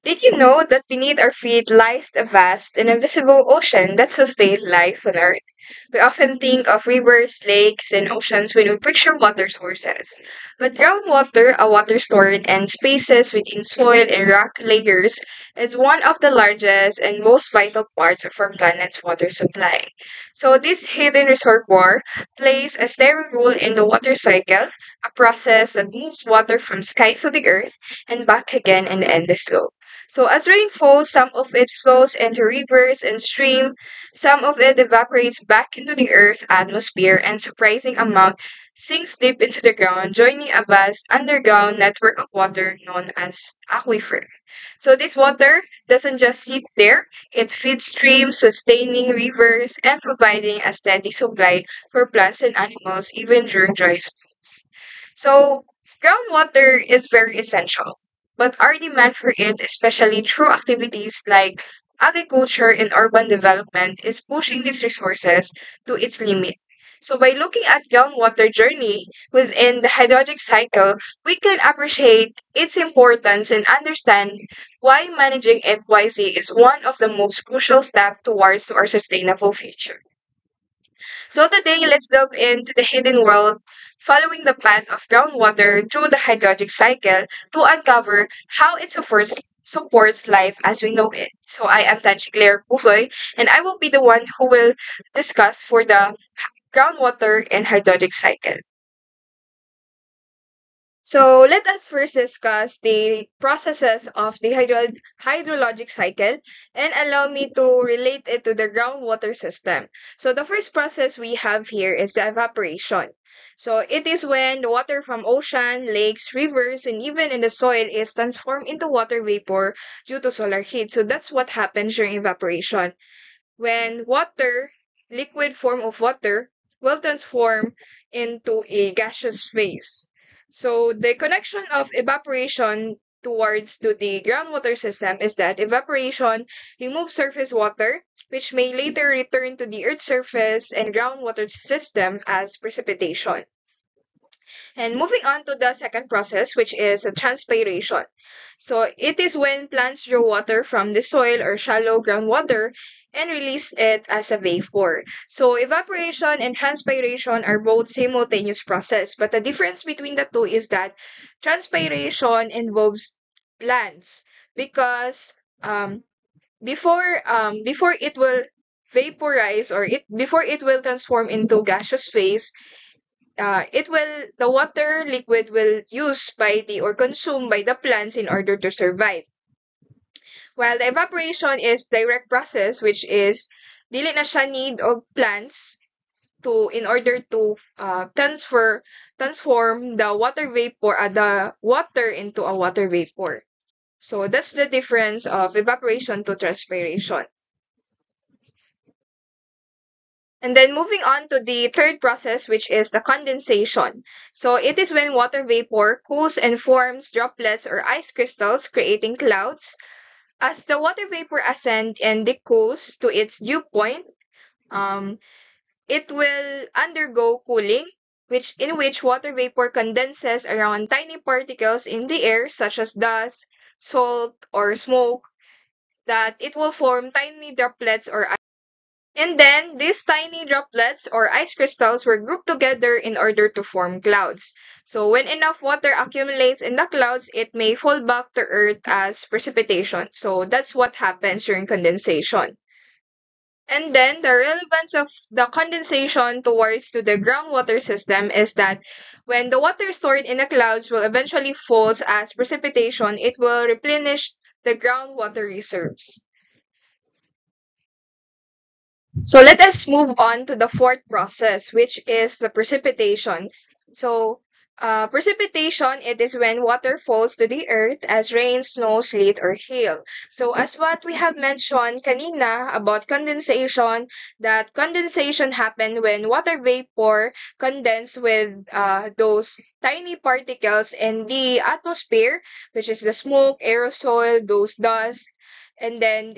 Did you know that beneath our feet lies a vast and invisible ocean that sustains life on Earth? We often think of rivers, lakes, and oceans when we picture water sources. But groundwater, a water stored in spaces within soil and rock layers, is one of the largest and most vital parts of our planet's water supply. So, this hidden reservoir plays a steering role in the water cycle, a process that moves water from sky to the earth and back again in endless loop. So as rain falls, some of it flows into rivers and streams, some of it evaporates back into the Earth's atmosphere, and surprising amount sinks deep into the ground, joining a vast underground network of water known as aquifer. So this water doesn't just sit there, it feeds streams, sustaining rivers, and providing a steady supply for plants and animals even during dry spells. So groundwater is very essential, but our demand for it, especially through activities like agriculture and urban development, is pushing these resources to its limit. So by looking at groundwater journey within the hydrologic cycle, we can appreciate its importance and understand why managing it wisely is one of the most crucial steps towards our sustainable future. So today, let's delve into the hidden world, following the path of groundwater through the hydrologic cycle to uncover how it supports life as we know it. So I am Tanchi Claire Pugoy, and I will be the one who will discuss for the groundwater and hydrologic cycle. So let us first discuss the processes of the hydrologic cycle and allow me to relate it to the groundwater system. So the first process we have here is the evaporation. So it is when the water from ocean, lakes, rivers, and even in the soil is transformed into water vapor due to solar heat. So that's what happens during evaporation. When water, liquid form of water, will transform into a gaseous phase. So the connection of evaporation towards to the groundwater system is that evaporation removes surface water, which may later return to the Earth's surface and groundwater system as precipitation. And moving on to the second process, which is transpiration. So it is when plants draw water from the soil or shallow groundwater and release it as a vapor. So evaporation and transpiration are both simultaneous process, but the difference between the two is that transpiration involves plants because before it will vaporize or it before it will transform into gaseous phase, the water liquid will used by the or consumed by the plants in order to survive. While the evaporation is direct process, which is dili na siya need of plants to in order to transform the water into a water vapor. So that's the difference of evaporation to transpiration. And then moving on to the third process, which is the condensation. So it is when water vapor cools and forms droplets or ice crystals, creating clouds. As the water vapor ascends and decools to its dew point, um, it will undergo cooling, in which water vapor condenses around tiny particles in the air, such as dust, salt, or smoke, that it will form tiny droplets or and then, these tiny droplets or ice crystals were grouped together in order to form clouds. So, when enough water accumulates in the clouds, it may fall back to Earth as precipitation. So, that's what happens during condensation. And then, the relevance of the condensation towards to the groundwater system is that when the water stored in the clouds will eventually falls as precipitation, it will replenish the groundwater reserves. So let us move on to the fourth process, which is the precipitation. So, precipitation, it is when water falls to the earth as rain, snow, sleet, or hail. So, as what we have mentioned kanina about condensation, that condensation happen when water vapor condense with those tiny particles in the atmosphere, which is the smoke, aerosol, those dust, and then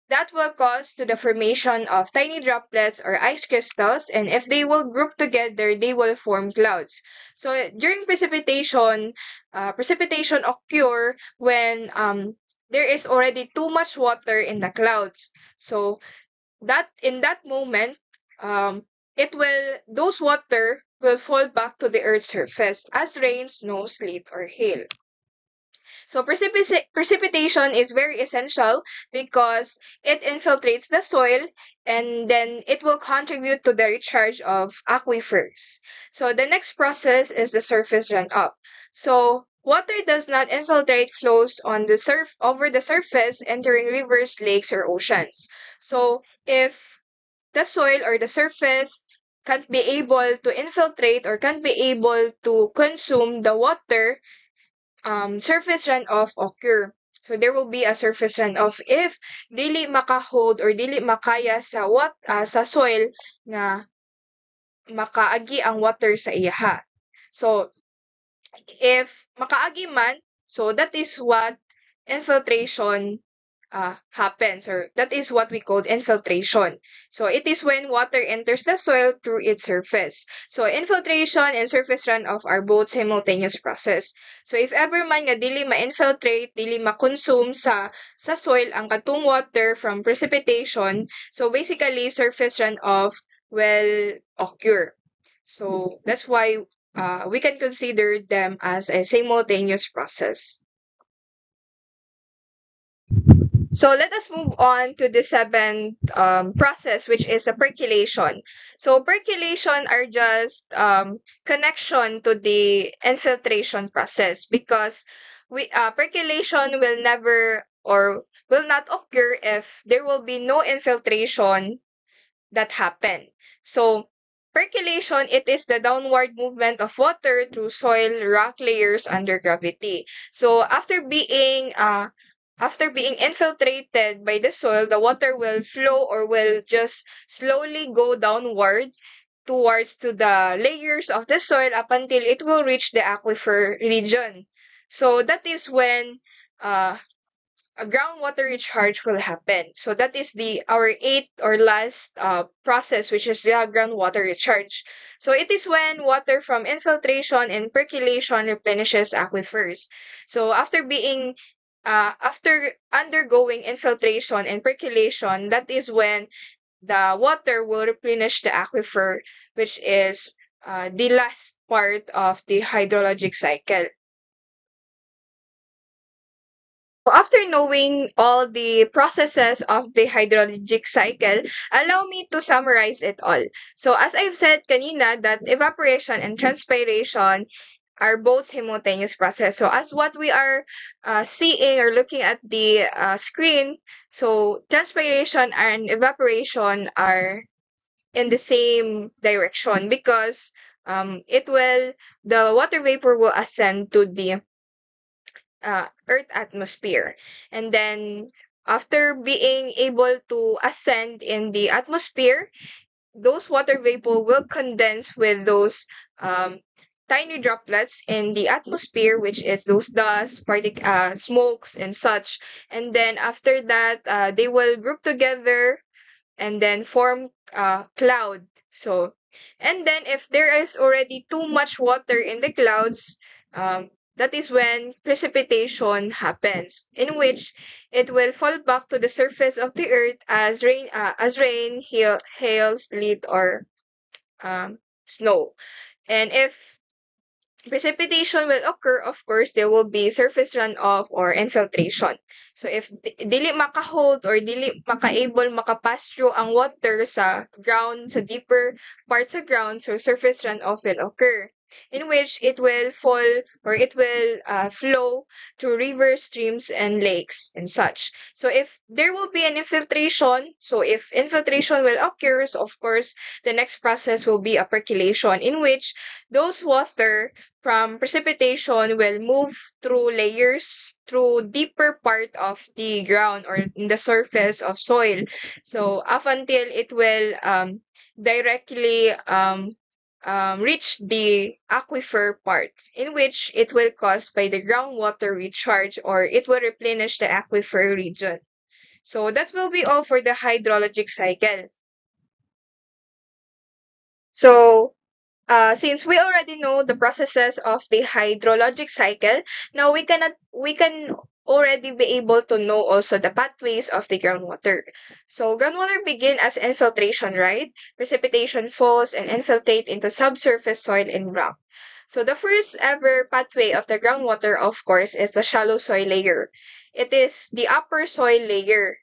That will cause to the formation of tiny droplets or ice crystals, and if they will group together, they will form clouds. So during precipitation, precipitation occur when there is already too much water in the clouds. So that in that moment, it will those water will fall back to the Earth's surface as rain, snow, sleet, or hail. So precipitation is very essential because it infiltrates the soil and then it will contribute to the recharge of aquifers. So the next process is the surface runoff. So water does not infiltrate flows on the over the surface entering rivers, lakes, or oceans. So if the soil or the surface can't be able to infiltrate or can't be able to consume the water, surface runoff occur. So there will be a surface runoff if dili makahold or dili makaya sa soil na makaagi ang water sa iyaha. So if makaagi man, so that is what infiltration happens, or that is what we call infiltration. So it is when water enters the soil through its surface. So infiltration and surface runoff are both simultaneous process. So if ever man nga dili ma-infiltrate, dili ma-consume sa soil ang katong water from precipitation, so basically surface runoff will occur. So that's why we can consider them as a simultaneous process. So let us move on to the seventh process, which is a percolation. So percolation are just connection to the infiltration process because percolation will never or will not occur if there will be no infiltration that happen. So percolation, it is the downward movement of water through soil rock layers under gravity. So after being infiltrated by the soil, the water will flow or will just slowly go downward towards to the layers of the soil up until it will reach the aquifer region. So that is when a groundwater recharge will happen. So that is our eighth or last process, which is the groundwater recharge. So it is when water from infiltration and percolation replenishes aquifers. So after undergoing infiltration and percolation, that is when the water will replenish the aquifer, which is the last part of the hydrologic cycle. So after knowing all the processes of the hydrologic cycle, allow me to summarize it all. So as I've said kanina, that evaporation and transpiration are both simultaneous process. So as what we are seeing or looking at the screen, so transpiration and evaporation are in the same direction because the water vapor will ascend to the Earth atmosphere. And then after being able to ascend in the atmosphere, those water vapor will condense with those tiny droplets in the atmosphere, which is those dust, smokes, and such. And then after that, they will group together and then form cloud. So, and then if there is already too much water in the clouds, that is when precipitation happens, in which it will fall back to the surface of the earth as rain, hail, sleet, or snow. And if precipitation will occur, of course, there will be surface runoff or infiltration. So if dili makahold or dili makaable makapass through ang water sa ground, sa deeper parts of ground, so surface runoff will occur, in which it will fall or it will flow through rivers, streams, and lakes and such. So if there will be an infiltration, so if infiltration will occur, so of course, the next process will be a percolation, in which those water from precipitation will move through layers through deeper part of the ground or in the surface of soil. So up until it will directly reach the aquifer parts, in which it will caused by the groundwater recharge or it will replenish the aquifer region. So that will be all for the hydrologic cycle. So since we already know the processes of the hydrologic cycle, now we can already be able to know also the pathways of the groundwater. So groundwater begin as infiltration, right? Precipitation falls and infiltrate into subsurface soil and rock. So the first ever pathway of the groundwater, of course, is the shallow soil layer. It is the upper soil layer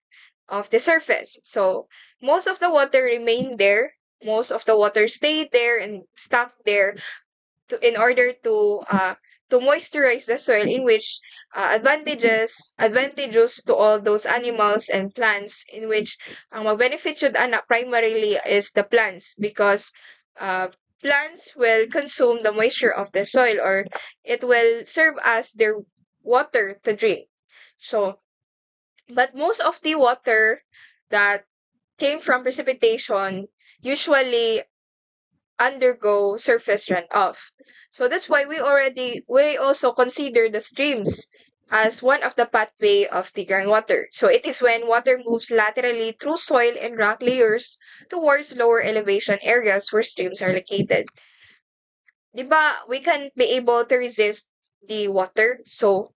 of the surface. So most of the water remain there. Most of the water stayed there and stuck there in order to moisturize the soil, in which advantageous to all those animals and plants, in which ang mag-benefit yun primarily is the plants, because uh, plants will consume the moisture of the soil, or it will serve as their water to drink. So but most of the water that came from precipitation usually undergo surface runoff. So that's why we also consider the streams as one of the pathway of the groundwater. So it is when water moves laterally through soil and rock layers towards lower elevation areas where streams are located. 'Di ba, we can't be able to resist the water. So,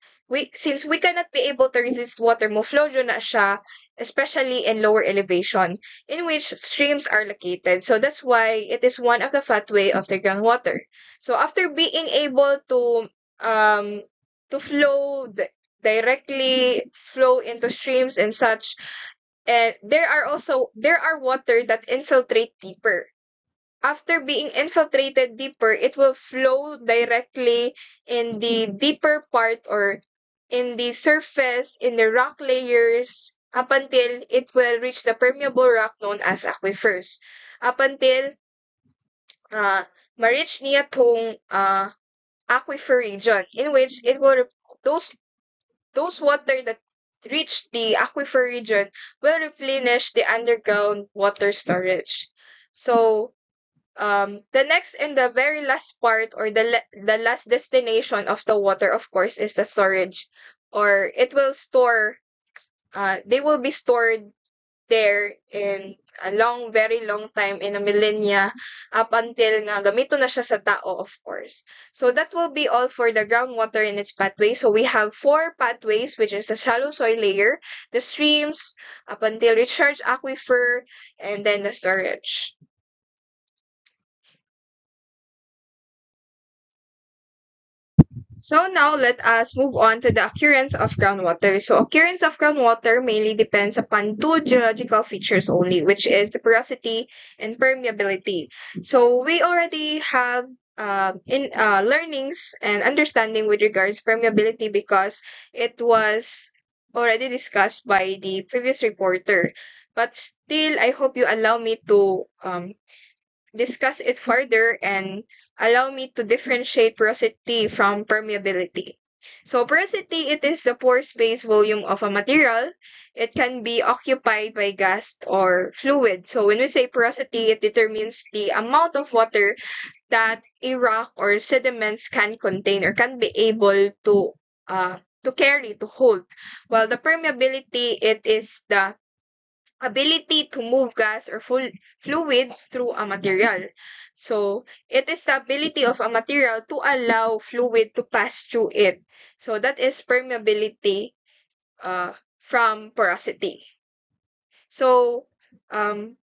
since we cannot be able to resist water, mo-flow jud na siya, especially in lower elevation, in which streams are located. So that's why it is one of the pathway of the groundwater. So after being able um to directly flow into streams and such, and there are water that infiltrate deeper. After being infiltrated deeper, it will flow directly in the deeper part, or in the surface, in the rock layers, up until it will reach the permeable rock known as aquifers. Up until uh, ma-reach niya tong aquifer region, in which it will those water that reach the aquifer region will replenish the underground water storage. So the next and the very last part, or the last destination of the water, of course, is the storage, or it will store they will be stored there in a very long time, in a millennia, up until nga gamito na siya sa tao, of course. So that will be all for the groundwater and its pathway. So we have four pathways, which is the shallow soil layer, the streams, up until recharge aquifer, and then the storage. So now let us move on to the occurrence of groundwater. So occurrence of groundwater mainly depends upon two geological features only, which is the porosity and permeability. So we already have in learnings and understanding with regards permeability, because it was already discussed by the previous reporter. But still, I hope you allow me to discuss it further and allow me to differentiate porosity from permeability. So porosity, it is the pore space volume of a material. It can be occupied by gas or fluid. So when we say porosity, it determines the amount of water that a rock or sediments can contain, or can be able to carry, to hold. While the permeability, it is the ability to move gas or fluid through a material. So it is the ability of a material to allow fluid to pass through it. So that is permeability from porosity. So I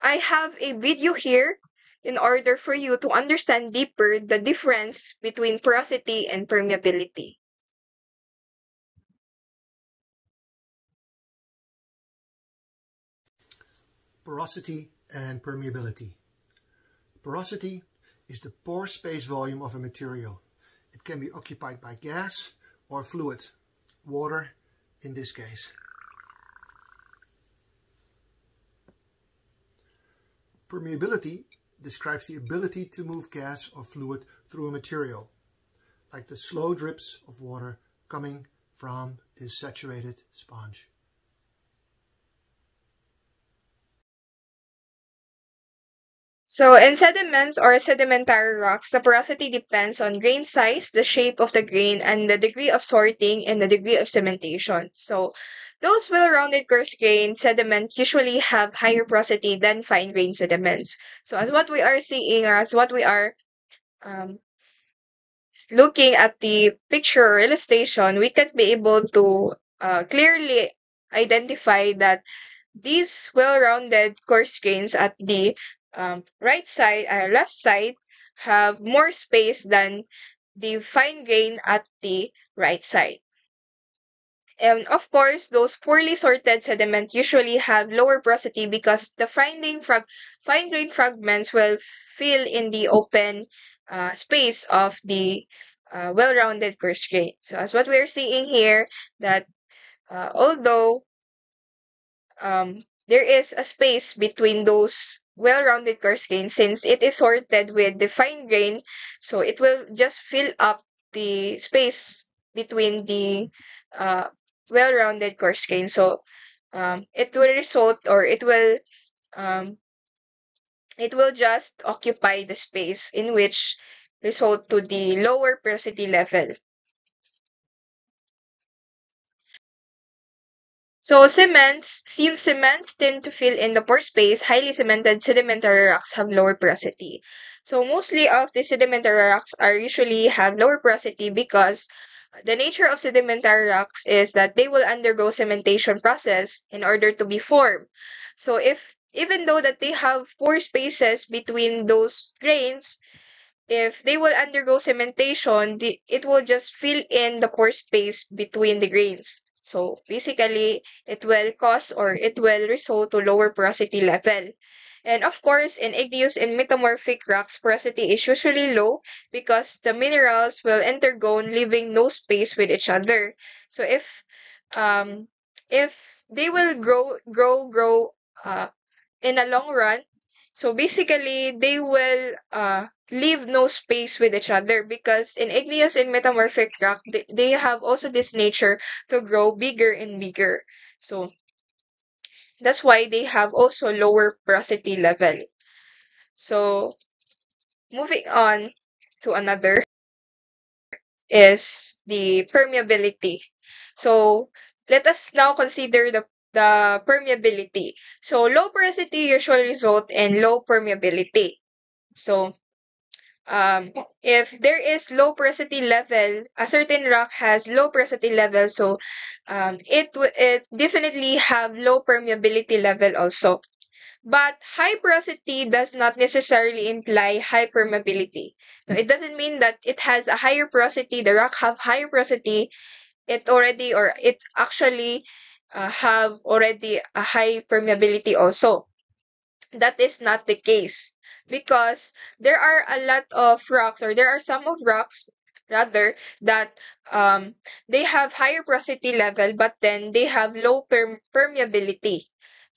have a video here in order for you to understand deeper the difference between porosity and permeability. Porosity and permeability. Porosity is the pore space volume of a material. It can be occupied by gas or fluid, water in this case. Permeability describes the ability to move gas or fluid through a material, like the slow drips of water coming from this saturated sponge. So in sediments or sedimentary rocks, the porosity depends on grain size, the shape of the grain, and the degree of sorting and the degree of cementation. So Those well-rounded coarse-grained sediments usually have higher porosity than fine-grained sediments. So as what we are seeing, or as what we are um, looking at the picture or illustration, we can be able to clearly identify that these well-rounded coarse grains at the right side and left side have more space than the fine grain at the right side. And of course, those poorly sorted sediment usually have lower porosity because the fine grain fragments will fill in the open space of the well-rounded coarse grain. So as what we're seeing here, that although there is a space between those well-rounded coarse grain, since it is sorted with the fine grain, so it will just fill up the space between the uh, well-rounded coarse grain. So it will result, or um, it will just occupy the space in which result to the lower porosity level. So since cements tend to fill in the pore space, highly cemented sedimentary rocks have lower porosity. So mostly of the sedimentary rocks are usually have lower porosity because the nature of sedimentary rocks is that they will undergo cementation process in order to be formed. So if even though that they have pore spaces between those grains, if they will undergo cementation, it will just fill in the pore space between the grains. So basically, it will cause, or it will result to lower porosity level. And of course, in igneous and metamorphic rocks, porosity is usually low because the minerals will undergo leaving no space with each other. So um if they will grow in a long run, so basically they will leave no space with each other because in igneous and metamorphic rock they have also this nature to grow bigger and bigger. So that's why they have also lower porosity level. So moving on to another is the permeability. So let us now consider the permeability. So low porosity usually result in low permeability. So um, if there is low porosity level, a certain rock has low porosity level, so it definitely have low permeability level also. But high porosity does not necessarily imply high permeability. No, it doesn't mean that it has a higher porosity, the rock have higher porosity, it actually have already a high permeability also. That is not the case because there are a lot of rocks, or there are some of rocks rather, that they have higher porosity level but then they have low permeability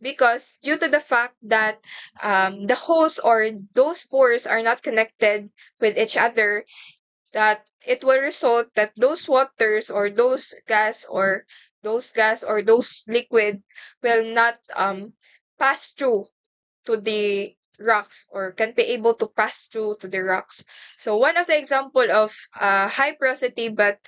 because due to the fact that the holes or those pores are not connected with each other, that it will result that those waters or those liquid will not pass through to the rocks, or can be able to pass through to the rocks. So one of the example of high porosity but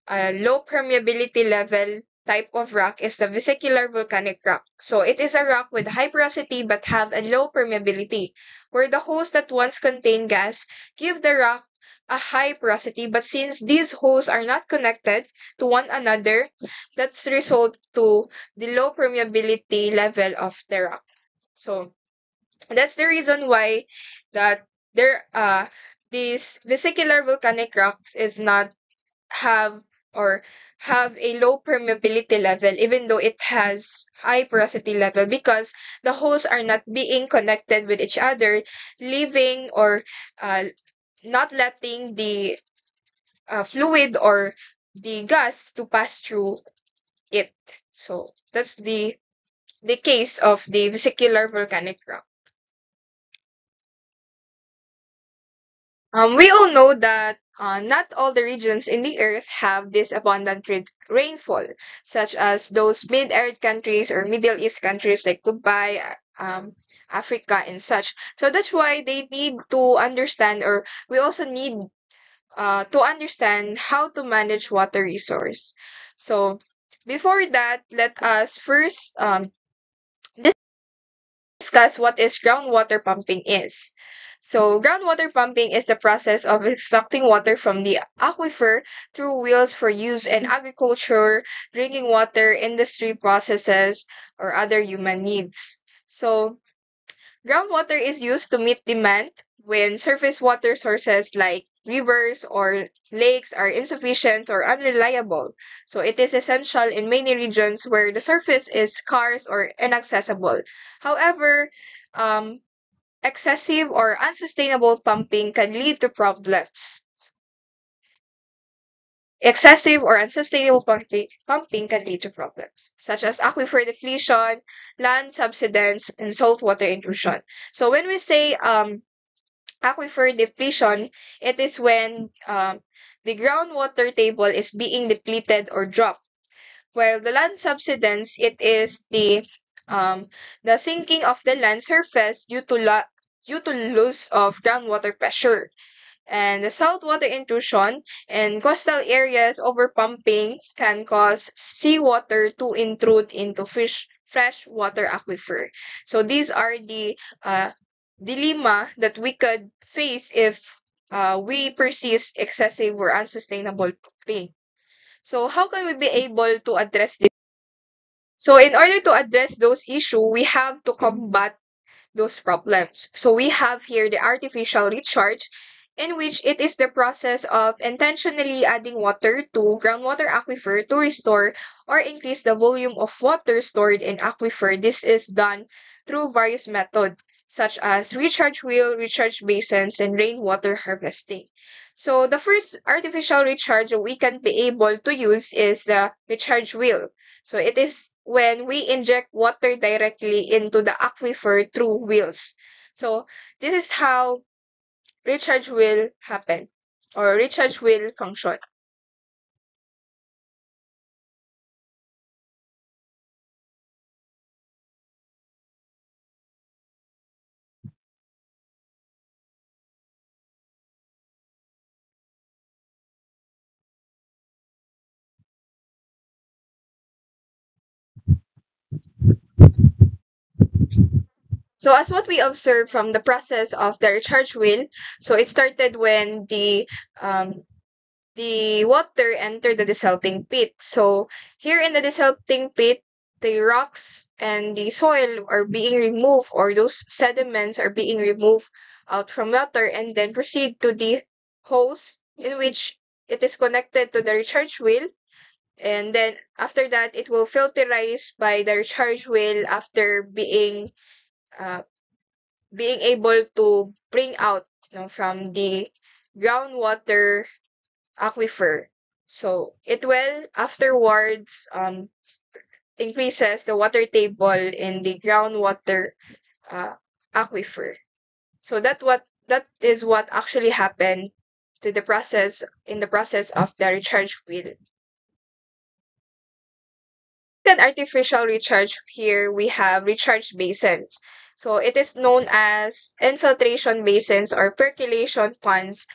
low permeability level type of rock is the vesicular volcanic rock. So it is a rock with high porosity but have a low permeability, where the holes that once contain gas give the rock a high porosity, but since these holes are not connected to one another, that's result to the low permeability level of the rock. So that's the reason why that there these vesicular volcanic rocks is not have or have a low permeability level even though it has high porosity level, because the holes are not being connected with each other, leaving or uh, not letting the fluid or the gas to pass through it. So that's the case of the vesicular volcanic rock. We all know that not all the regions in the earth have this abundant rainfall, such as those mid-arid countries or Middle East countries like Dubai, Africa, and such. So that's why they need to understand, or we also need to understand how to manage water resource. So Before that, let us first discuss what is groundwater pumping is. So, groundwater pumping is the process of extracting water from the aquifer through wells for use in agriculture, drinking water, industry processes, or other human needs. So, groundwater is used to meet demand when surface water sources like rivers or lakes are insufficient or unreliable. So it is essential in many regions where the surface is scarce or inaccessible. However, um, excessive or unsustainable pumping can lead to problems. Excessive or unsustainable pumping can lead to problems, such as aquifer depletion, land subsidence, and saltwater intrusion. So when we say aquifer depletion, it is when the groundwater table is being depleted or dropped. While the land subsidence, it is the sinking of the land surface due to loss of groundwater pressure. And the saltwater intrusion in coastal areas overpumping can cause seawater to intrude into freshwater aquifer. So these are the dilemma that we could face if we persist excessive or unsustainable pumping. So how can we be able to address this? So in order to address those issues, we have to combat those problems. So we have here the artificial recharge, in which it is the process of intentionally adding water to groundwater aquifer to restore or increase the volume of water stored in aquifer. This is done through various methods such as recharge wheel, recharge basins, and rainwater harvesting. So the first artificial recharge that we can be able to use is the recharge wheel. So it is when we inject water directly into the aquifer through wheels. So this is how recharge will happen or recharge will function. So as what we observed from the process of the recharge wheel, so it started when the water entered the desalting pit. So here in the desalting pit, the rocks and the soil are being removed, or those sediments are being removed out from water and then proceed to the hose in which it is connected to the recharge wheel. And then after that, it will filterize by the recharge wheel after uh, being able to bring out, from the groundwater aquifer. So it will afterwards increases the water table in the groundwater uh, aquifer. So that is what actually happened to the process in the process of the recharge wheel. Then artificial recharge, here we have recharge basins. So it is known as infiltration basins or percolation ponds.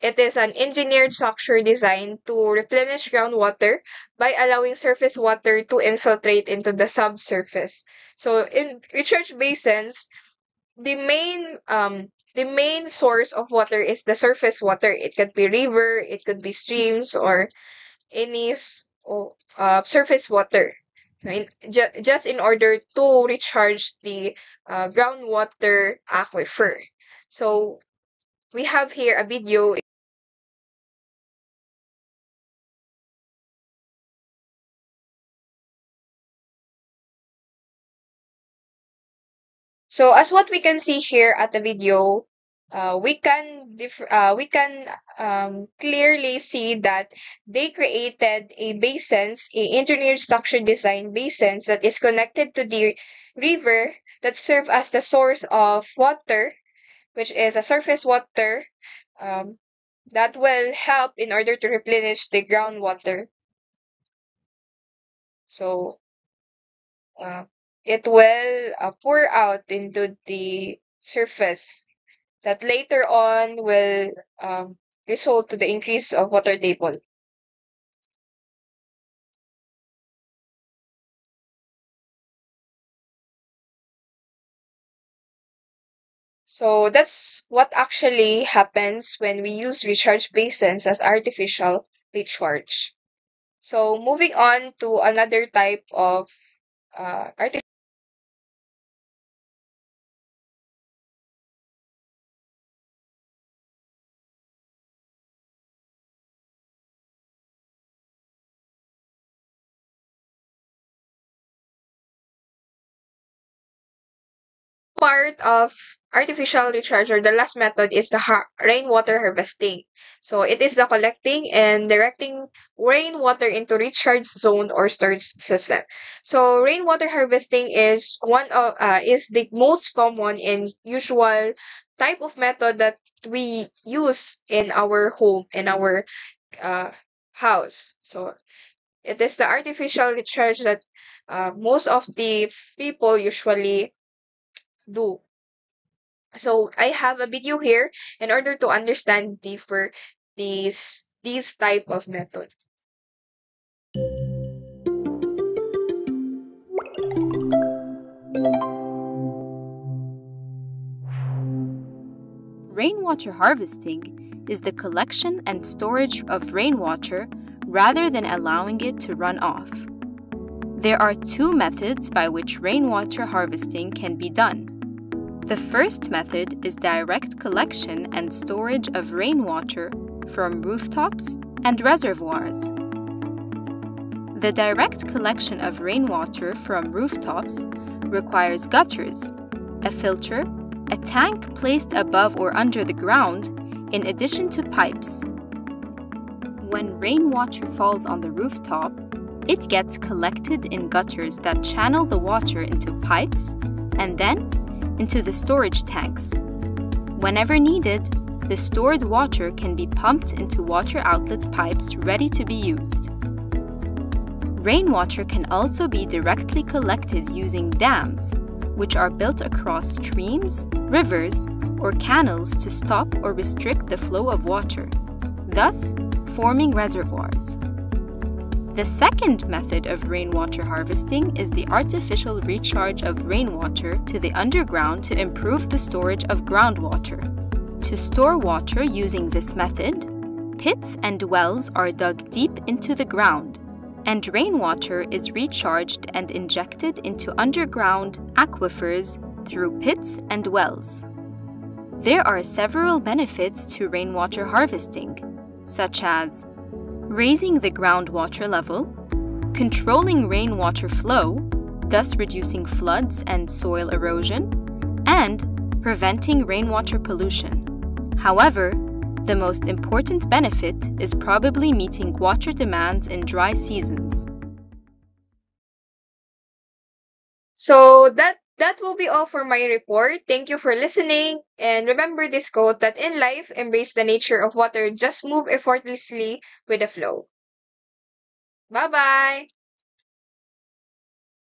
It is an engineered structure designed to replenish groundwater by allowing surface water to infiltrate into the subsurface. So in recharge basins, the main source of water is the surface water. It could be river, it could be streams, or any surface water. Right? Just in order to recharge the groundwater aquifer. So we have here a video. So as what we can see here at the video, we can clearly see that they created a basins, a engineered structure design basins that is connected to the river that serve as the source of water, which is a surface water um, that will help in order to replenish the groundwater. So uh, it will pour out into the surface that later on will result to the increase of water table. So that's what actually happens when we use recharge basins as artificial recharge. So moving on to another type of artificial part of artificial recharge, or the last method, is the rainwater harvesting. So it is the collecting and directing rainwater into recharge zone or storage system. So rainwater harvesting is the most common and usual type of method that we use in our home, in our uh, house. So it is the artificial recharge that most of the people usually do. So I have a video here in order to understand deeper these type of method. Rainwater harvesting is the collection and storage of rainwater rather than allowing it to run off. There are two methods by which rainwater harvesting can be done. The first method is direct collection and storage of rainwater from rooftops and reservoirs. The direct collection of rainwater from rooftops requires gutters, a filter, a tank placed above or under the ground, in addition to pipes. When rainwater falls on the rooftop, it gets collected in gutters that channel the water into pipes and then into the storage tanks. Whenever needed, the stored water can be pumped into water outlet pipes ready to be used. Rainwater can also be directly collected using dams, which are built across streams, rivers, or canals to stop or restrict the flow of water, thus forming reservoirs. The second method of rainwater harvesting is the artificial recharge of rainwater to the underground to improve the storage of groundwater. To store water using this method, pits and wells are dug deep into the ground, and rainwater is recharged and injected into underground aquifers through pits and wells. There are several benefits to rainwater harvesting, such as raising the groundwater level, controlling rainwater flow, thus reducing floods and soil erosion, and preventing rainwater pollution. However, the most important benefit is probably meeting water demands in dry seasons. So that will be all for my report. Thank you for listening, and remember this quote, that in life, embrace the nature of water, just move effortlessly with the flow. Bye bye.